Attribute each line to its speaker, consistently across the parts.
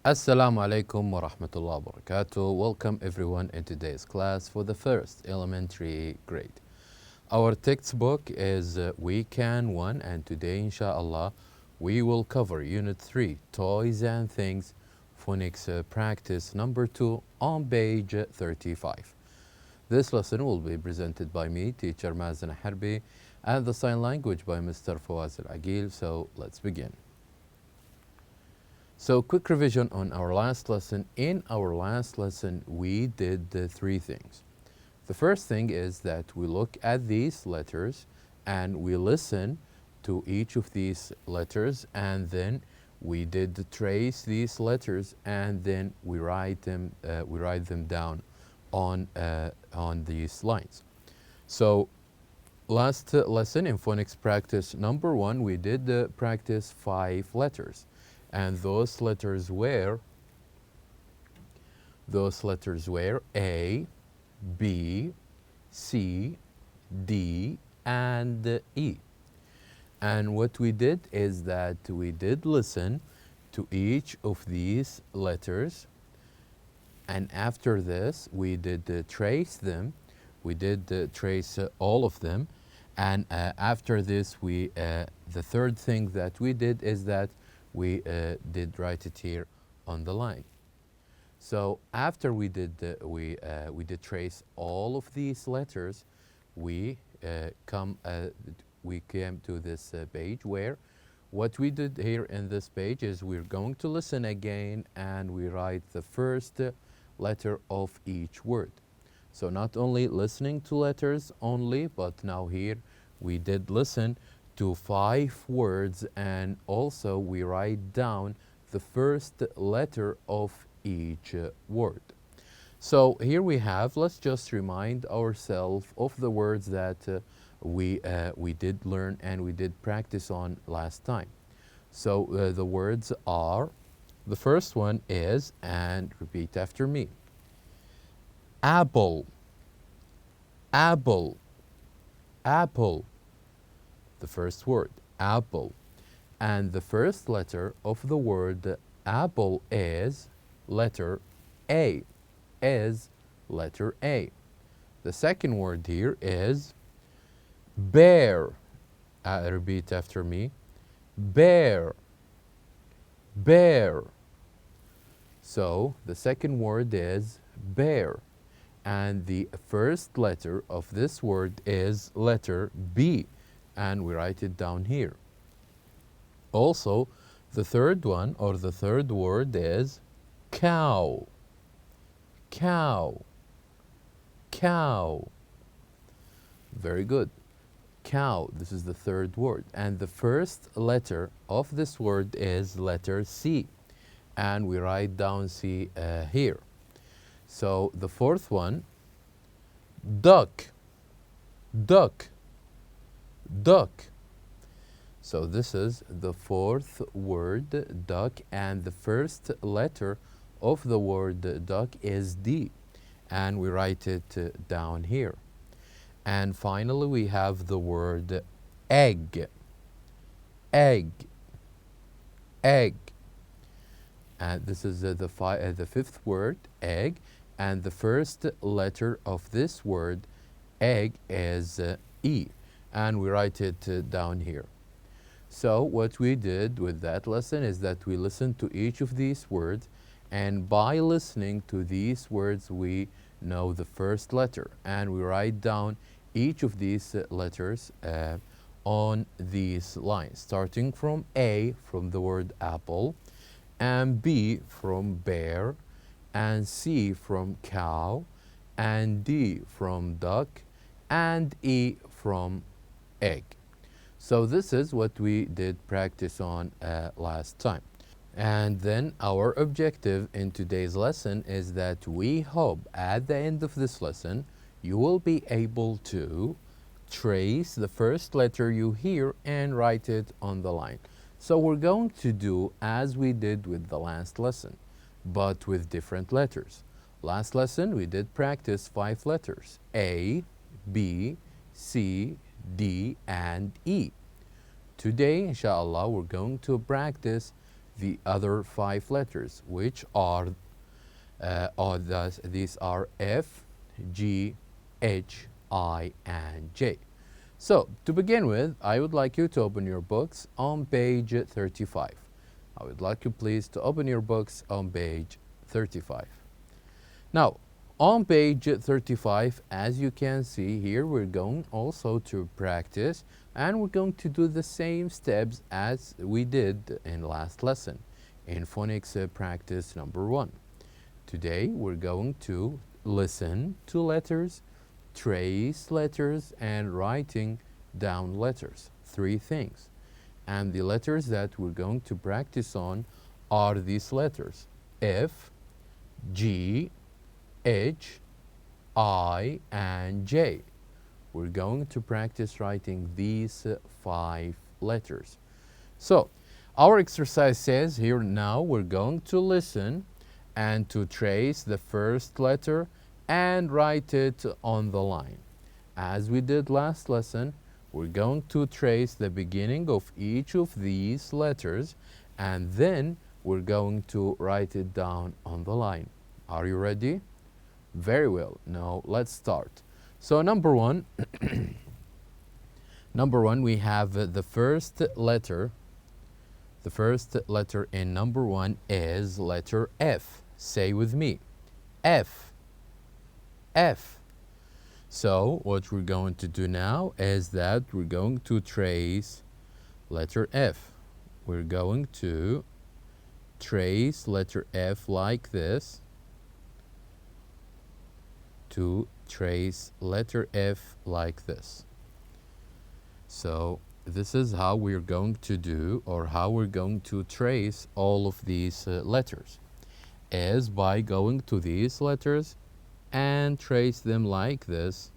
Speaker 1: Assalamu alaikum wa rahmatullahi wa barakatuh. Welcome everyone in today's class for the first elementary grade. Our textbook is Week 1, and today inshallah we will cover Unit 3, Toys and Things, Phonics Practice number 2 on page 35. This lesson will be presented by me, teacher Mazen Harbi, and the sign language by Mr. Fawaz Al-Agil. So let's begin. So quick revision on our last lesson. In our last lesson, we did three things. The first thing is that we look at these letters and we listen to each of these letters, and then we did trace these letters, and then we write them down on these lines. So last lesson in phonics practice number 1, we did practice 5 letters. And those letters were A, B, C, D, and E. And what we did is that we did listen to each of these letters, and after this we did trace them. We did trace all of them, and after this the third thing that we did is that we did write it here on the line. So after we did trace all of these letters, we came to this page where what we did here in this page is we're going to listen again and we write the first letter of each word. So not only listening to letters only, but now here we did listen to 5 words, and also we write down the first letter of each word. So here we have, let's just remind ourselves of the words that we did learn and we did practice on last time. So the words are, the first one is, and repeat after me, apple, apple, apple. The first word, apple. And the first letter of the word apple is letter A, is letter A. The second word here is bear. Repeat after me, bear, bear. So the second word is bear. And the first letter of this word is letter B, and we write it down here. Also, the third one, or the third word, is cow, cow, cow. Very good. Cow, this is the third word. And the first letter of this word is letter C, and we write down C here. So the fourth one, duck, duck, duck. So this is the fourth word, duck, and the first letter of the word duck is D, and we write it down here. And finally we have the word egg, egg, egg. And this is the fifth word, egg, and the first letter of this word, egg, is E, and we write it down here. So what we did with that lesson is that we listened to each of these words, and by listening to these words we know the first letter, and we write down each of these letters on these lines, starting from A, from the word apple, and B from bear, and C from cow, and D from duck, and E from egg. So this is what we did practice on last time. And then our objective in today's lesson is that we hope at the end of this lesson you will be able to trace the first letter you hear and write it on the line. So we're going to do as we did with the last lesson, but with different letters. Last lesson we did practice 5 letters, A, B, C, D, and E. Today, inshallah, we're going to practice the other 5 letters, which are these are F, G, H, I, and J. So, to begin with, I would like you to open your books on page 35. I would like you please to open your books on page 35. Now, on page 35, as you can see here, we're going also to practice, and we're going to do the same steps as we did in last lesson in phonics practice number 1. Today, we're going to listen to letters, trace letters, and writing down letters. 3 things. And the letters that we're going to practice on are these letters: F, G, H, I, and J. We're going to practice writing these 5 letters. So, our exercise says here now we're going to listen and to trace the first letter and write it on the line. As we did last lesson, we're going to trace the beginning of each of these letters, and then we're going to write it down on the line. Are you ready? Very well. Now let's start. So number 1, we have the first letter. The first letter in number 1 is letter F. Say with me, F, F. So what we're going to do now is that we're going to trace letter F. We're going to trace letter F like this. To trace letter F like this. So this is how we're going to do, or how we're going to trace all of these letters, is by going to these letters and trace them like this.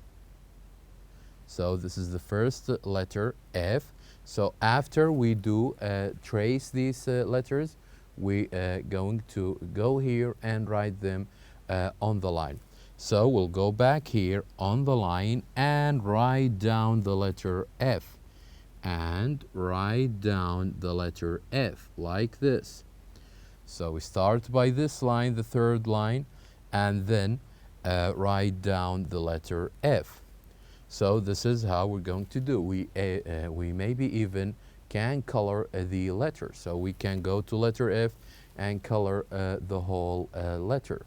Speaker 1: So this is the first letter, F. So after we do trace these letters, we going to go here and write them on the line. So we'll go back here on the line and write down the letter F. And write down the letter F like this. So we start by this line, the third line, and then write down the letter F. So this is how we're going to do. We maybe even can color the letter. So we can go to letter F and color the whole letter.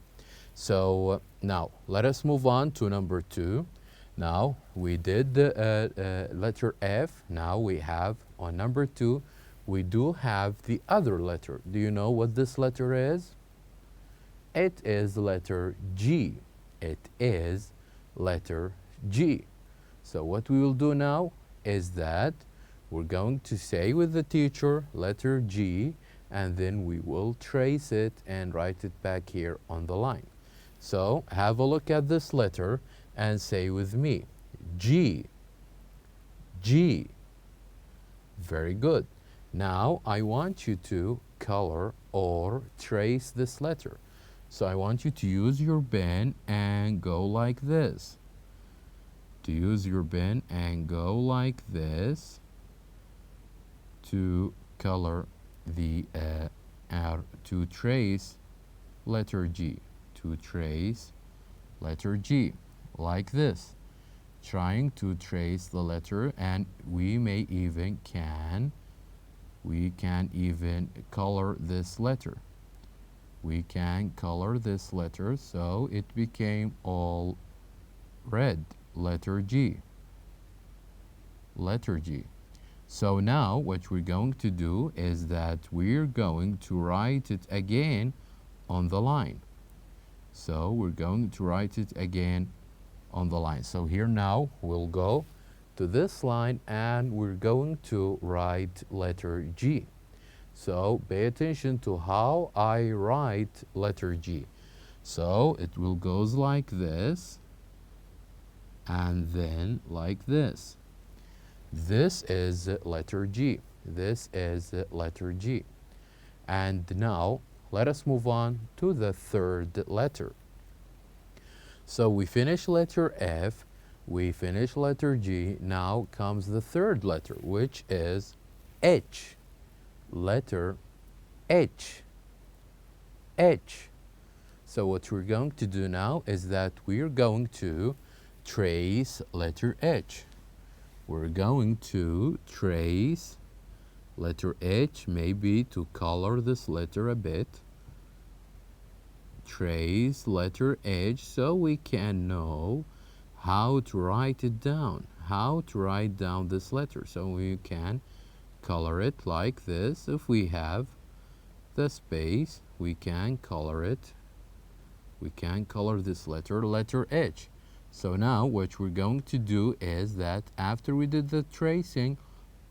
Speaker 1: So now let us move on to number 2. Now we did the letter F. Now we have on number 2, we do have the other letter. Do you know what this letter is? It is letter G. It is letter G. So what we will do now is that we're going to say with the teacher letter G, and then we will trace it and write it back here on the line. So have a look at this letter and say with me, G, G. Very good. Now I want you to color or trace this letter. So I want you to use your pen and go like this. To use your pen and go like this to color the, to trace letter G. To trace letter G like this. Trying to trace the letter, and we can even color this letter. We can color this letter so it became all red. Letter G. Letter G. So now what we're going to do is that we're going to write it again on the line. So we're going to write it again on the line. So here now we'll go to this line and we're going to write letter G. So pay attention to how I write letter G. So it will goes like this and then like this. This is letter G. This is letter G. And now let us move on to the third letter. So we finish letter F, we finish letter G. Now comes the third letter, which is H. Letter H, H. So what we're going to do now is that we're going to trace letter H. We're going to trace letter H, maybe to color this letter a bit. Trace letter H so we can know how to write it down, how to write down this letter. So we can color it like this. If we have the space, we can color it. We can color this letter H. So now what we're going to do is that after we did the tracing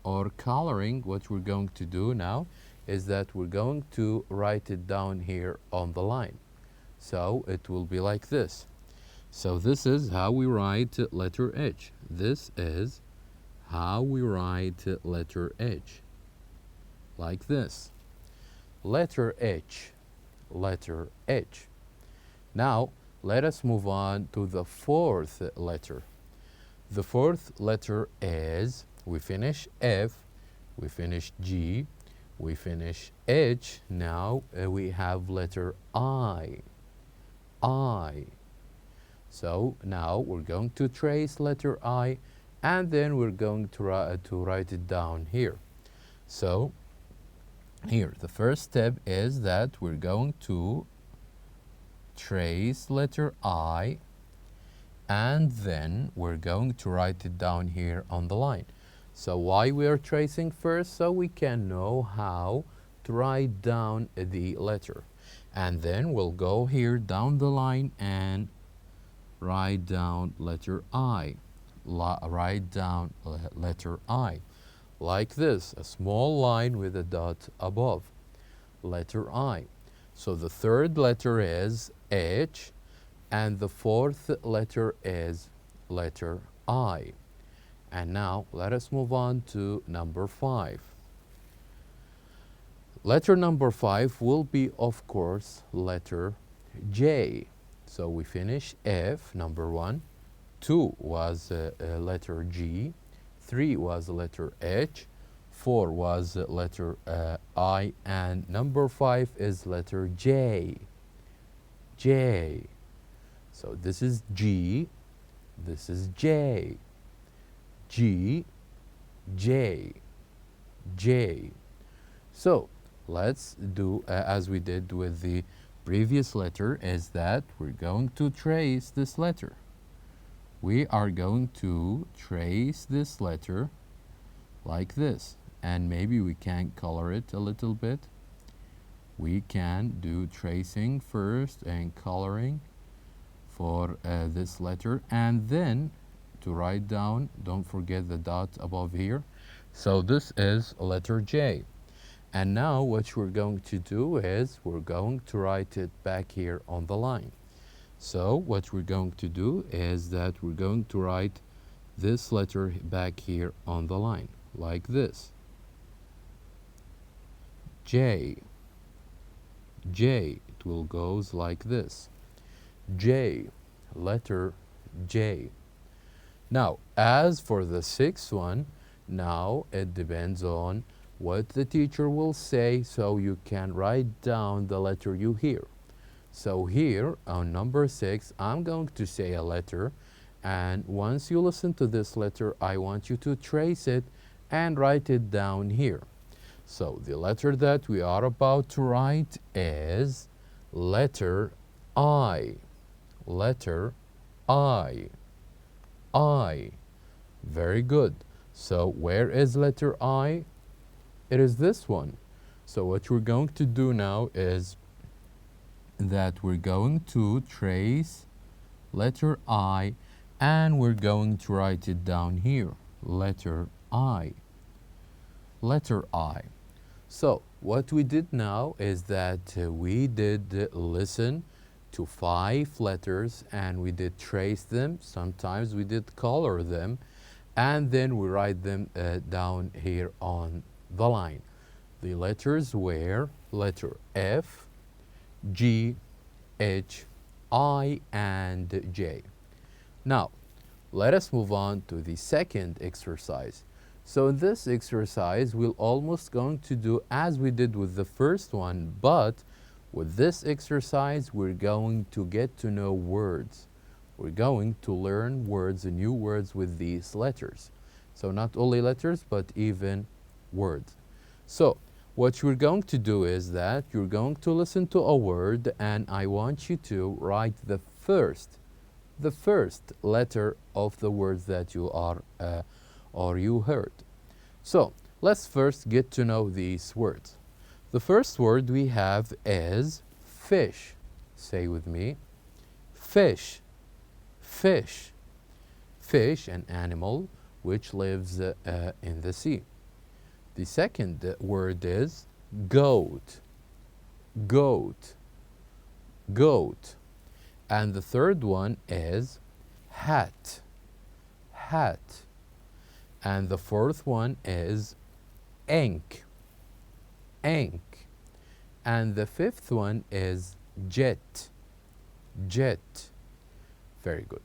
Speaker 1: or coloring, what we're going to do now is that we're going to write it down here on the line. So it will be like this. So this is how we write letter H. This is how we write letter H. Like this. Letter H, letter H. Now, let us move on to the fourth letter. The fourth letter is, we finish F, we finish G, we finish H. Now we have letter I, I. So now we're going to trace letter I, and then we're going to write it down here. So here, the first step is that we're going to trace letter I, and then we're going to write it down here on the line. So why we are tracing first? So we can know how to write down the letter. And then we'll go here down the line and write down letter I. Write down letter I. Like this, a small line with a dot above. Letter I. So the third letter is H, and the fourth letter is letter I. And now let us move on to number 5. Letter number 5 will be, of course, letter J. So we finish F, number 1. 2 was letter G. 3 was letter H. 4 was letter I. And number 5 is letter J. J. So this is G. This is J. G, J, J. So let's do as we did with the previous letter, is that we're going to trace this letter. We are going to trace this letter like this, and maybe we can color it a little bit. We can do tracing first and coloring for this letter, and then to write down, don't forget the dot above here. So this is letter J. And now what we're going to do is we're going to write it back here on the line. So what we're going to do is that we're going to write this letter back here on the line, like this. J. J. It will goes like this. J. Letter J. Now, as for the sixth one, now it depends on what the teacher will say, so you can write down the letter you hear. So here on number 6, I'm going to say a letter, and once you listen to this letter, I want you to trace it and write it down here. So the letter that we are about to write is letter I. Letter I. I. Very good. So where is letter I? It is this one. So what we're going to do now is that we're going to trace letter I, and we're going to write it down here. Letter I. Letter I. So what we did now is that we did listen to 5 letters, and we did trace them. Sometimes we did color them, and then we write them down here on the line. The letters were letter F, G, H, I, and J. Now, let us move on to the second exercise. So in this exercise, we're almost going to do as we did with the first one, but with this exercise, we're going to get to know words. We're going to learn words, new words with these letters. So not only letters, but even words. So what you're going to do is that you're going to listen to a word, and I want you to write the first letter of the words that you are or you heard. So let's first get to know these words. The first word we have is fish. Say with me, fish, fish. Fish, an animal which lives in the sea. The second word is goat, goat, goat. And the third one is hat, hat. And the fourth one is ink, ink. And the fifth one is jet, jet. Very good.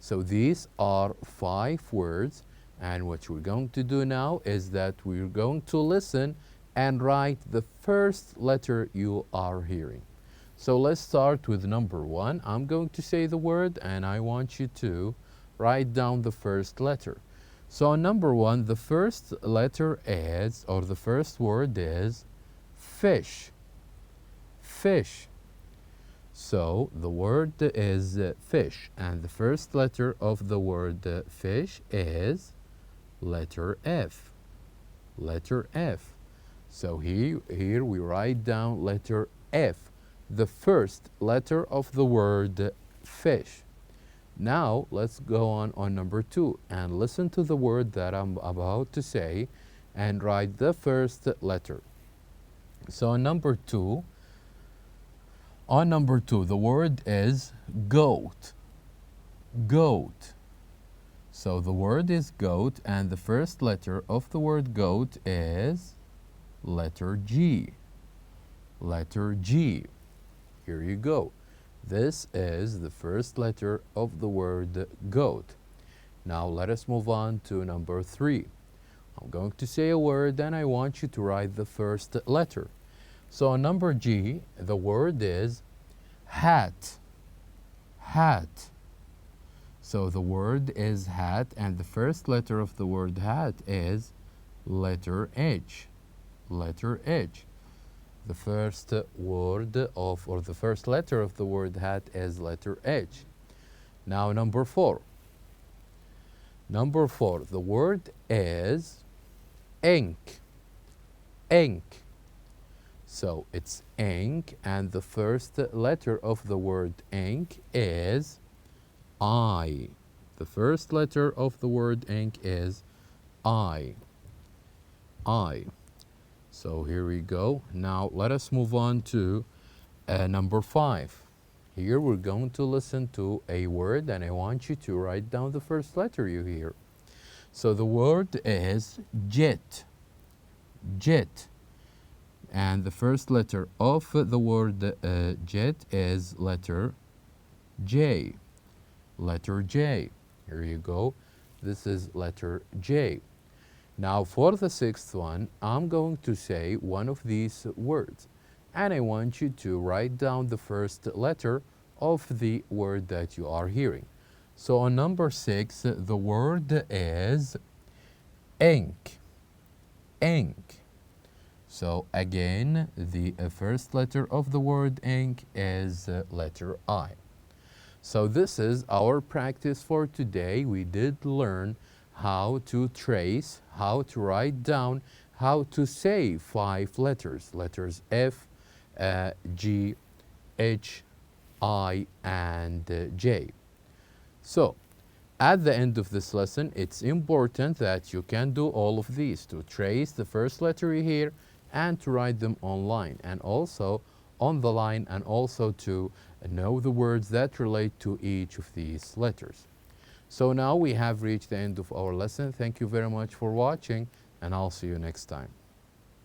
Speaker 1: So these are 5 words, and what we're going to do now is that we're going to listen and write the first letter you are hearing. So let's start with number 1. I'm going to say the word, and I want you to write down the first letter. So on number 1, the first letter is, or the first word is fish, fish. So the word is fish, and the first letter of the word fish is letter F, letter F. So here we write down letter F, the first letter of the word fish. Now let's go on number 2 and listen to the word that I'm about to say and write the first letter. So on number 2, the word is goat, goat. So the word is goat, and the first letter of the word goat is letter G, letter G. Here you go. This is the first letter of the word goat. Now let us move on to number 3. I'm going to say a word, and I want you to write the first letter. So on number G, the word is hat, hat. So the word is hat, and the first letter of the word hat is letter H, letter H. The first word of, or the first letter of the word hat is letter H. Now number 4. Number 4, the word is ink, ink. So it's ink, and the first letter of the word ink is I. The first letter of the word ink is I, I. So here we go. Now let us move on to number 5. Here we're going to listen to a word, and I want you to write down the first letter you hear. So the word is jet, jet. And the first letter of the word jet is letter J, letter J. Here you go. This is letter J. Now for the 6th one, I'm going to say one of these words, and I want you to write down the first letter of the word that you are hearing. So on number 6, the word is ink, ink. So again, the first letter of the word ink is letter I. So this is our practice for today. We did learn how to trace, how to write down, how to say 5 letters. Letters F, G, H, I, and J. So at the end of this lesson, it's important that you can do all of these, to trace the first letter you hear and to write them online, and also on the line, and also to know the words that relate to each of these letters. So now we have reached the end of our lesson. Thank you very much for watching, and I'll see you next time.